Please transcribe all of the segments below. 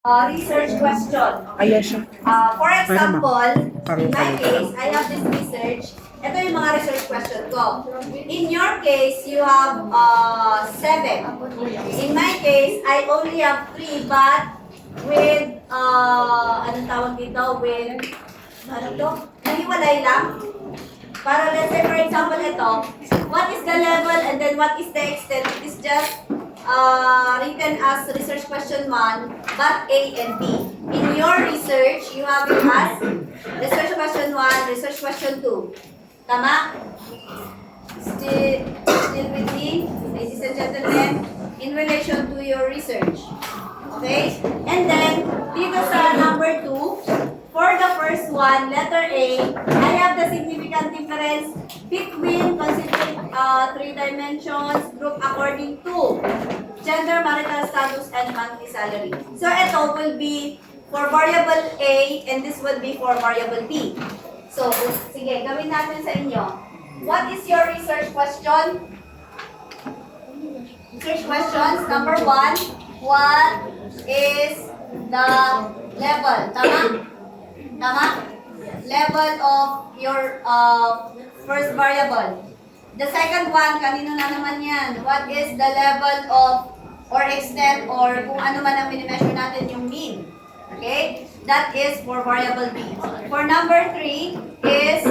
research question. Ayan siya. For example, in my Parang- case, I have this research. Ito yung mga research question ko. In your case, you have 7. In my case, I only have 3, but with, anong tawag dito? With, ano to? Nahiwalay lang. Para let's say, for example, ito, what is the level and then what is the extent? It is just written as research question 1, but A and B. In your research, you have it as research question 1, research question 2. Tama? Still with me, ladies and gentlemen, in relation to your research. Okay? And then, dito sa number 2, for the first one, letter A, I have the significant difference between considering 3 dimensions, group according to gender, marital status, and monthly salary. So, ito will be for variable A, and this will be for variable B. So, sige, gawin natin sa inyo. What is your research question? Research questions, number 1, what is the level? Tama? Tama? Level of your first variable. The second one, kanino na naman yan? What is the level of or extent or kung ano man ang minimeasure natin yung mean? Okay? That is for variable B. For number 3 is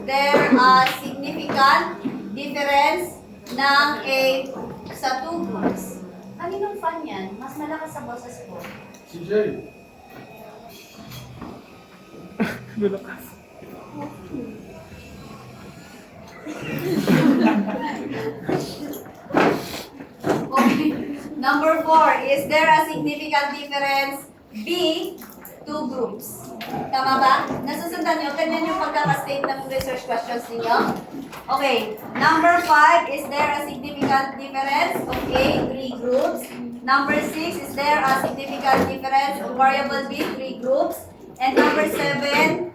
there a significant difference ng A sa 2 groups. Kaninong fan yan? Mas malakas sa boses ko. CJ. Lulakas. Okay. Number 4, is there a significant difference B, 2 groups? Tama ba? Nasusundan nyo? Ganyan yung pagkakastate ng research questions ninyo? Okay. Number 5, is there a significant difference of A, 3 groups? Number 6, is there a significant difference of variable B, 3 groups? And number 7,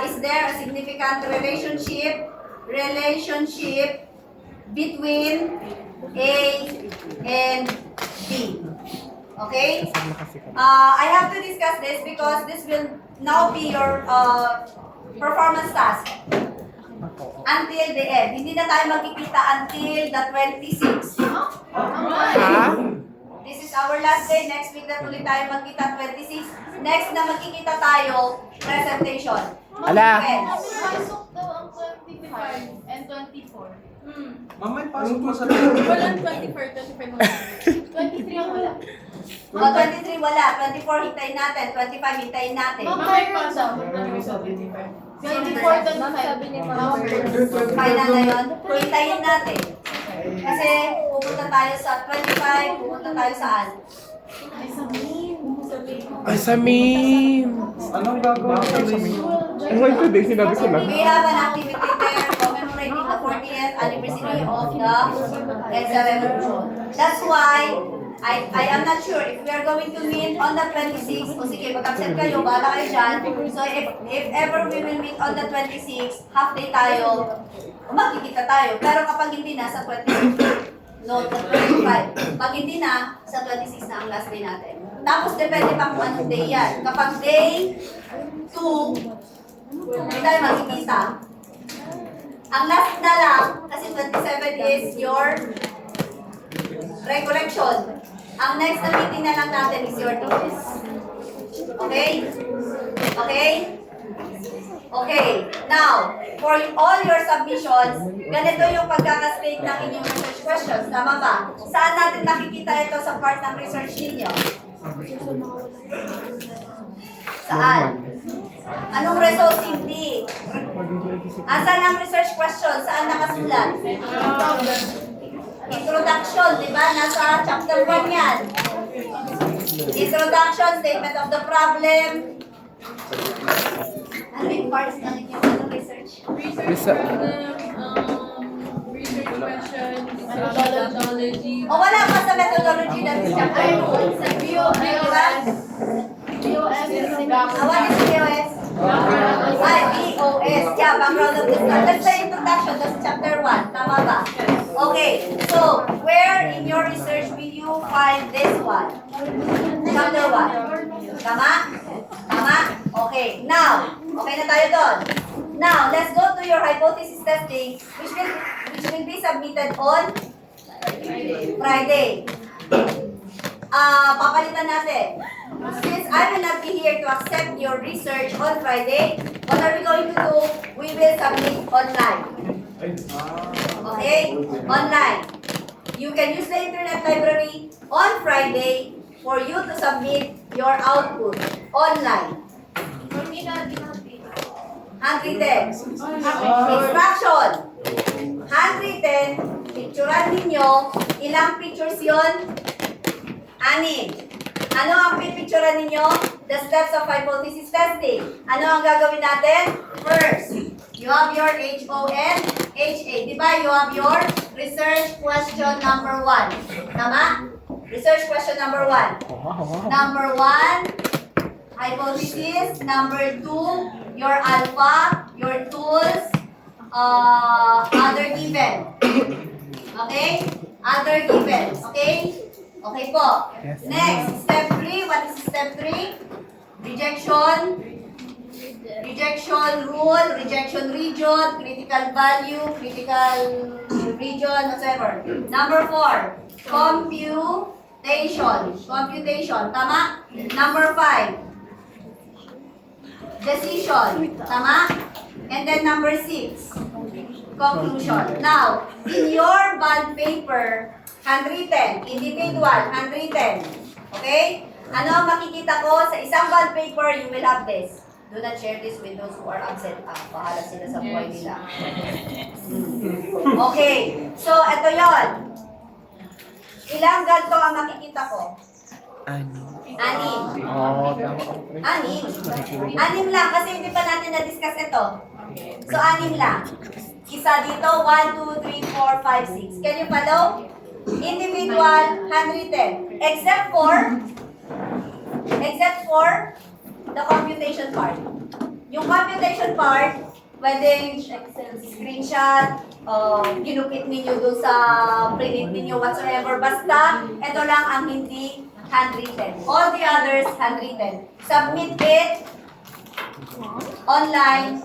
is there a significant relationship between A and B? Okay? I have to discuss this because this will now be your performance task until the end. Hindi na tayo magkikita until the 26. Ha? This is our last day. Next week na ulit tayo magkita 26. Next na magkikita tayo, presentation. Ala. Pasok daw ang 25 and 24. Mamay, pasok mo sa Walang 24, 25 wala. 23 ang wala. 23 wala, 24 hintayin natin, 25 hintayin natin. Mamay pasok. 24, 25. Sabi niya Final na yun. Hintayin natin. Kasi pupunta tayo sa 25, pupunta tayo saan? Ay, sa meme. Anong gagawin sa inyo? Ay, wait, hindi. Sinabi ko lang. We have an activity there commemorating the 40th anniversary of the EDSA Revolution. That's why I am not sure if we are going to meet on the 26th. O sige, mag-absent kayo, bahala kayo dyan. So if ever we will meet on the 26th, half day tayo, magkikita tayo. Pero kapag hindi na, sa 26th, no, sa 25. Pag hindi na, sa 26 na ang last day natin. Tapos depende pa kung anong day yan. Kapag day 2, hindi tayo magkikita. Ang last na lang, kasi 27 is your recollection. Ang next na meeting na lang natin is your thesis. Okay? Okay? Okay. Now, for all your submissions, ganito yung pagkakastate ng inyong research questions. Tama ba? Saan natin nakikita ito sa part ng research ninyo? Saan? Anong results hindi? Asan ang research question? Saan nakasulat? Introduction, di ba? Nasa chapter 1 yan. Introduction, statement of the problem. Ano yung parts ng inyong research? research question, methodology. O wala pa sa methodology ng chapter 2. Sa BOS. BOS is What is BOS? Ay, BOS. Yeah, background of the study. That's the introduction. That's chapter 1. Tama ba? Okay. So, where in your research will you find this one? Chapter 1. Tama? Tama? Okay. Now, okay na tayo doon. Now, let's go to your hypothesis testing, which will be submitted on Friday. Papalitan natin. Since I will not be here to accept your research on Friday, what are we going to do? We will submit online. Okay? Online. You can use the internet library on Friday for you to submit your output online. Handwritten. Instruction. Handwritten. Picturean ninyo. Ilang pictures yon? 6. Ano ang pipicturean ninyo? The steps of hypothesis testing. Ano ang gagawin natin? First, you have your HON, HA. Diba? You have your research question number 1. Tama? Research question number 1. Number 1, hypothesis. Number 2, your alpha, your tools, other given. Okay? Other given. Okay? Okay po. Next, step 3. What is step 3? Rejection. Rejection rule, rejection region, critical value, critical region, whatever. Number 4, computation. Computation. Tama? Number 5, decision. Tama? And then number 6, conclusion. Now, in your bond paper, handwritten, individual, handwritten. Okay? Ano ang makikita ko sa isang bond paper, you will have this. Do not share this with those who are absent. Bahala sila sa buhay nila. Okay. So, ito yon. Ilang ganito ang makikita ko? 6. Oh, tama. 6 lang, kasi hindi pa natin na-discuss ito. So, 6 lang. Isa dito, 1, 2, 3, 4, 5, 6. Can you follow? Individual, handwritten. Except for the computation part. Yung computation part, pwedeng screenshot, ginukit ninyo doon sa print ninyo, whatsoever. Basta, ito lang ang hindi handwritten. All the others, handwritten. Submit it online.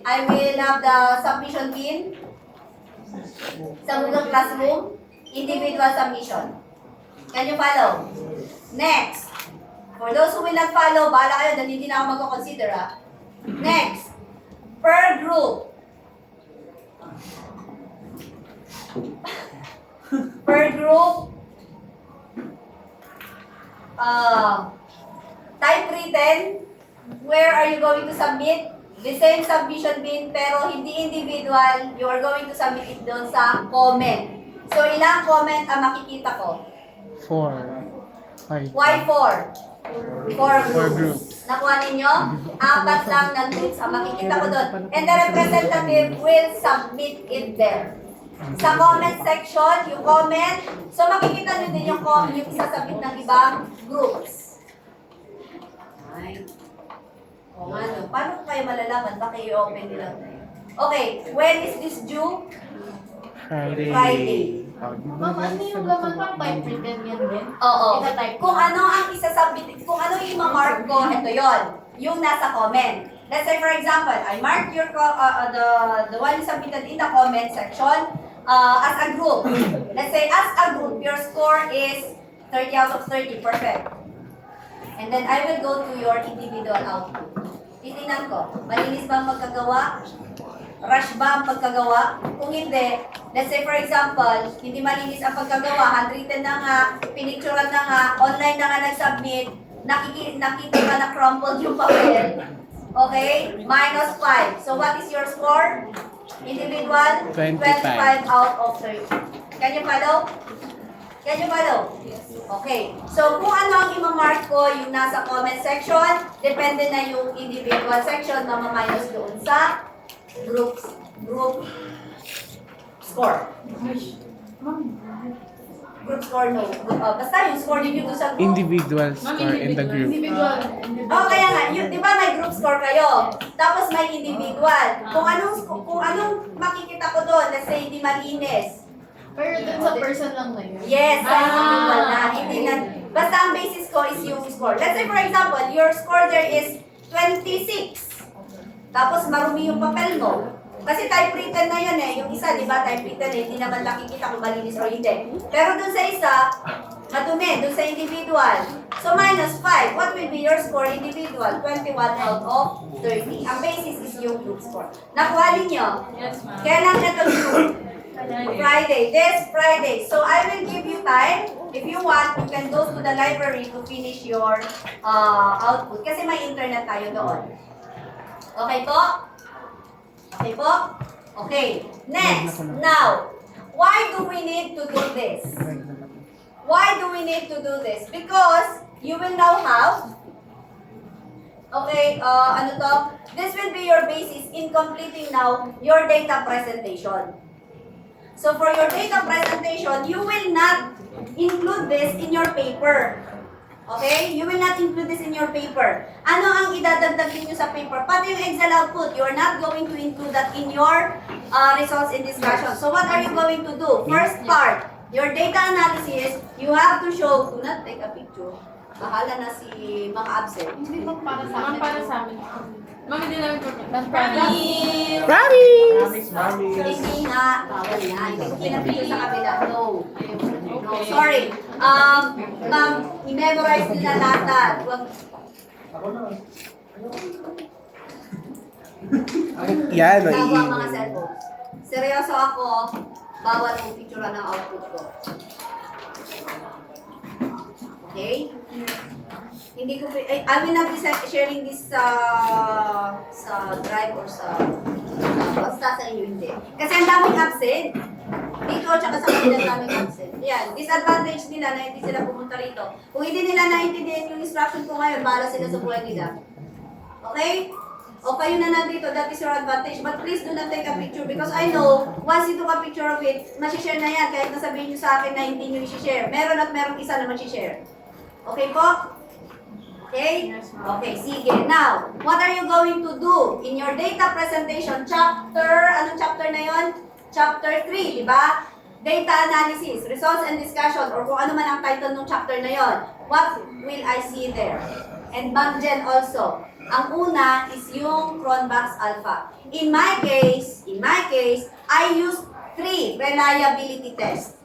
I will have the submission pin sa Google Classroom. Individual submission. Can you follow? Next. For those who will not follow, bahala kayo dahil hindi na ako mag-consider ha. Next. Per group. Per group. Typewritten. Where are you going to submit? The same submission bin pero hindi individual. You are going to submit it doon sa comment. So, ilang comment ang makikita ko? 4. 5. Why 4? 4 groups. Nakuha ninyo? 4 lang na groups ang makikita ko doon. And the representative will submit it there. Sa comment section, yung comment. So, makikita nyo din yung isasabit ng ibang groups. Ay. O nga no. Paano kayo malalaman? Baka i-open nila. Okay. When is this due? Friday. Ma'am, ano yung laman pang typewritten yan din? Oo. Ita-type. Kung ano ang isasubmit, kung ano yung ma-mark ko, ito yon, yung nasa comment. Let's say for example, I mark your the one submitted in the comment section as a group. Let's say as a group, your score is 30 out of 30, perfect. And then I will go to your individual output. Titingnan ko, malinis ba ang pagkagawa? Rush ba ang pagkagawa? Kung hindi, let's say for example, hindi malinis ang pagkagawa, handwritten na nga, pinicturean na nga, online na nga nag-submit, nakita ka na crumpled yung papel. Okay? -5. So what is your score? Individual? 25. 25 out of 30. Can you follow? Can you follow? Okay. So kung ano ang imamark ko yung nasa comment section, depende na yung individual section na maminus doon sa group score. Group score, no. Basta yung score ninyo doon sa group. Individual score in the group. Individual. Oh, kaya nga, di ba may group score kayo? Tapos may individual. Kung anong makikita ko doon, let's say hindi malinis. Pero dun sa person lang na yun. Yes, sa individual na. Hindi na, Basta ang basis ko is yung score. Let's say for example, your score there is 26. Tapos marumi yung papel mo. Kasi typewritten na yun eh. Yung isa, di ba, typewritten eh. Hindi naman nakikita kung malinis o hindi. Pero dun sa isa, madumi. Dun sa individual. So minus 5. What will be your score individual? 21 out of 30. Ang basis is yung group score. Nakuha ninyo? Yes, ma'am. Kailan ito group? Friday. This Friday. So I will give you time. If you want, you can go to the library to finish your output. Kasi may internet tayo doon. Okay po? Okay po? Okay. Next. Now, why do we need to do this? Why do we need to do this? Because you will now have, okay, ano to? This will be your basis in completing now your data presentation. So for your data presentation, you will not include this in your paper. Okay? You will not include this in your paper. Ano ang idadagdag niyo sa paper? Pati yung Excel output, you're not going to include that in your results and discussion. So what are you going to do? First part, your data analysis, you have to show, do not take a picture. Bahala na si mga absent. Hindi ma'am para sa amin. Ma'am para sa amin. Ma'am, hindi namin promise. Promise! Hindi nga, bawal na. Hindi na picture sa kabila. No. No, sorry. Ma'am, i-memorize nila lahat. Huwag. Yan, Tawa ang mga cellphones. Seryoso ako, bawal yung picture ng output ko. Okay? Hindi ko, I will not be sharing this sa drive or sa basta sa inyo, hindi. Kasi ang daming absent. Dito, tsaka sa kanila daming absent. Yan, disadvantage nila na hindi sila pumunta rito. Kung hindi nila naintindihan yung instruction ko ngayon, bahala sila sa buhay nila. Okay? O kayo na nandito, that is your advantage. But please do not take a picture because I know, once you took a picture of it, masishare na yan kahit nasabihin nyo sa akin na hindi nyo i-share. Meron at merong isa na masishare. Okay po? Okay? Okay, sige. Now, what are you going to do in your data presentation? Anong chapter na yon? Chapter 3, di ba? Data analysis, results and discussion, or kung ano man ang title ng chapter na yon. What will I see there? And Banggen also. Ang una is yung Cronbach's Alpha. In my case, I use 3 reliability tests.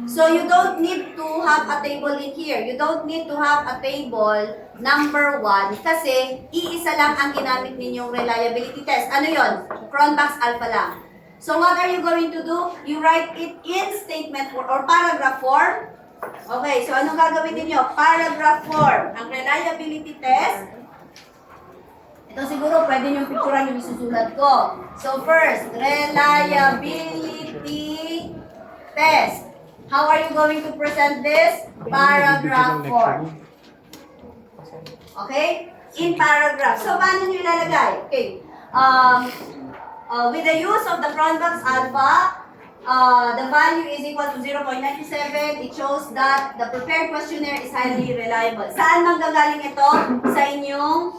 So you don't need to have a table in here. You don't need to have a table number 1 kasi iisa lang ang ginamit ninyong reliability test. Ano yon? Cronbach's Alpha lang. So what are you going to do? You write it in statement or paragraph form. Okay, so anong gagawin ninyo? Paragraph form. Ang reliability test. Ito siguro pwede nyo picturean yung isusulat ko. So first, reliability test. How are you going to present this? Paragraph form. Okay? In paragraph. So paano nyo ilalagay? Okay. With the use of the Cronbach's Alpha, the value is equal to 0.97. It shows that the prepared questionnaire is highly reliable. Saan manggagaling ito? Sa inyong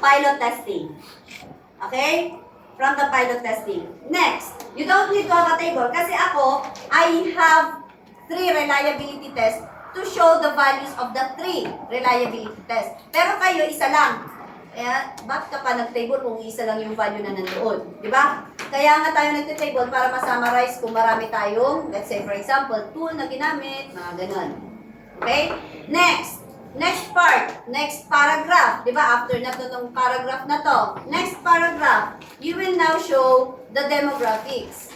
pilot testing. Okay? From the pilot testing. Next, you don't need to have a table kasi ako, I have 3 reliability tests to show the values of the 3 reliability tests. Pero kayo, isa lang. Kaya, bakit ka pa nag-table kung isa lang yung value na nandoon? Di ba? Kaya nga tayo nag-table para ma-summarize kung marami tayong, let's say for example, tool na ginamit, mga ganun. Okay? Next part, next paragraph, di ba? After na to tong paragraph na to. Next paragraph, you will now show the demographics.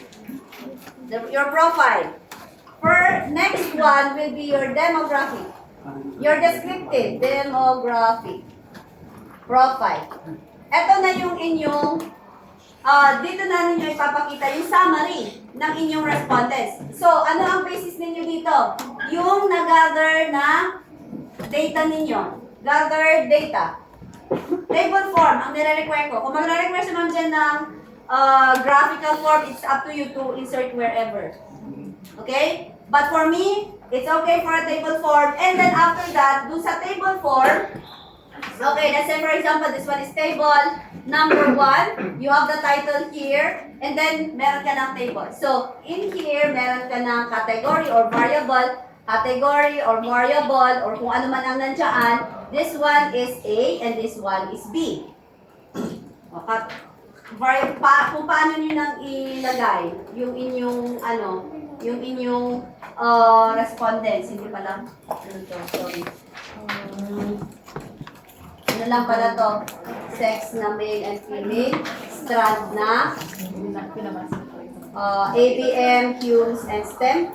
Your profile. Next one will be your demographic. Your descriptive, demographic. Profile. Ito na yung inyong, dito na ninyo ipapakita yung summary ng inyong respondents. So, ano ang basis ninyo dito? Yung nag-gather na data ninyo. Gather data. Table form, ang nire-require ko. Kung magre-require naman dyan ng graphical form, it's up to you to insert wherever. Okay? But for me, it's okay for a table form. And then after that, dun sa table form, okay, let's say for example, this one is table number 1. You have the title here. And then, meron ka ng table. So, in here, meron ka ng category or variable. category or variable or kung ano man ang nandiyan, this one is A and this one is B. Kung paano nyo nang ilagay yung inyong yung inyong respondents, hindi pala sorry. Ano lang pala to? Sex na male and female, strand na ABM, Qs, and STEM,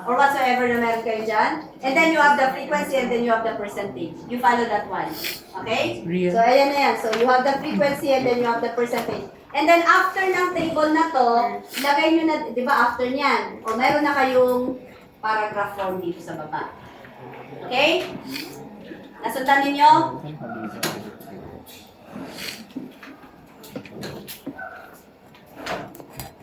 or whatsoever na meron kayo dyan. And then you have the frequency and then you have the percentage. You follow that one. Okay? Real. So, ayan na yan. So, you have the frequency and then you have the percentage. And then, after ng table na to, lagay nyo na, di ba, after nyan, o meron na kayong paragraph form dito sa baba. Okay? Nasundan ninyo?